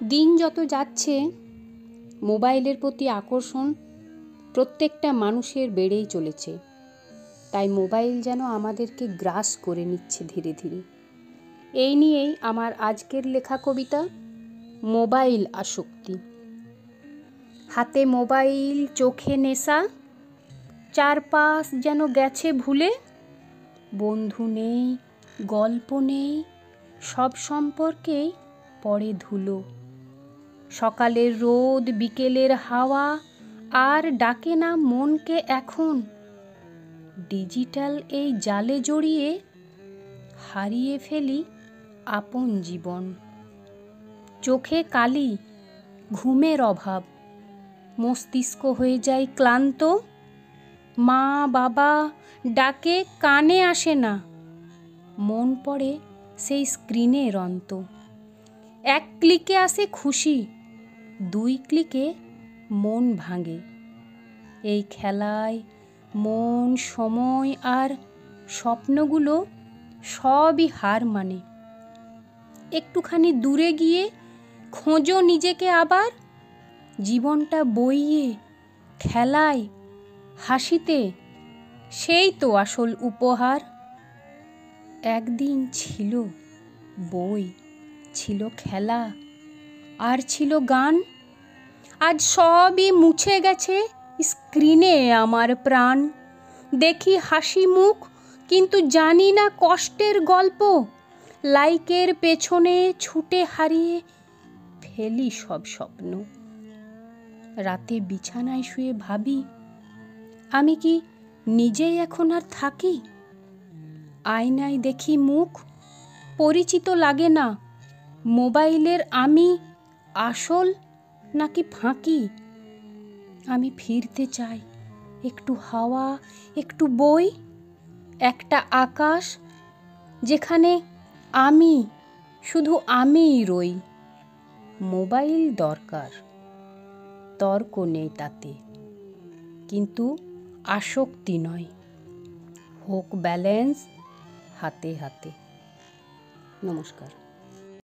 দিন যত যাচ্ছে মোবাইলের প্রতি আকর্ষণ প্রত্যেকটা মানুষের বেড়েই চলেছে। তাই মোবাইল যেন আমাদেরকে গ্রাস করে নিচ্ছে ধীরে ধীরে। এই নিয়েই আমার আজকের লেখা কবিতা মোবাইল আসক্তি। হাতে মোবাইল, চোখে নেশা, চারপাশ যেন গেছে ভুলে। বন্ধু নেই, গল্প নেই, সব সম্পর্কেই পড়ে ধুলো। সকালের রোদ, বিকেলের হাওয়া আর ডাকে না মনকে এখন। ডিজিটাল এই জালে জড়িয়ে হারিয়ে ফেলি আপন জীবন। চোখে কালি, ঘুমের অভাব, মস্তিষ্ক হয়ে যায় ক্লান্ত। মা বাবা ডাকে কানে আসে না, মন পড়ে সেই স্ক্রিনের অন্ত। এক ক্লিকে আসে খুশি, 2 ক্লিকে মন ভাঙে। এই খেলায় মন, সময় আর স্বপ্নগুলো সবই হার মানে। একটুখানি দূরে গিয়ে খোঁজো নিজেকে আবার, জীবনটা বইয়ে, খেলায়, হাসিতে, সেই তো আসল উপহার। একদিন ছিল বই, ছিল খেলা, আর ছিল গান। আজ সবই মুছে গেছে স্ক্রিনে আমার প্রাণ। দেখি হাসি মুখ, কিন্তু জানি না কষ্টের গল্প। লাইকের পেছনে ছুটে হারিয়ে ফেলি সব স্বপ্ন। রাতে বিছানায় শুয়ে ভাবি, আমি কি নিজেই এখন আর থাকি? আয়নায় দেখি মুখ, পরিচিত লাগে না। মোবাইলের আমি আসল নাকি ফাঁকি? আমি ফিরতে চাই একটু হাওয়া, একটু বই, একটা আকাশ যেখানে আমি, শুধু আমিই রই। মোবাইল দরকার, তর্ক নেই তাতে, কিন্তু আসক্তি নয়। হোক ব্যালেন্স হাতে হাতে। নমস্কার।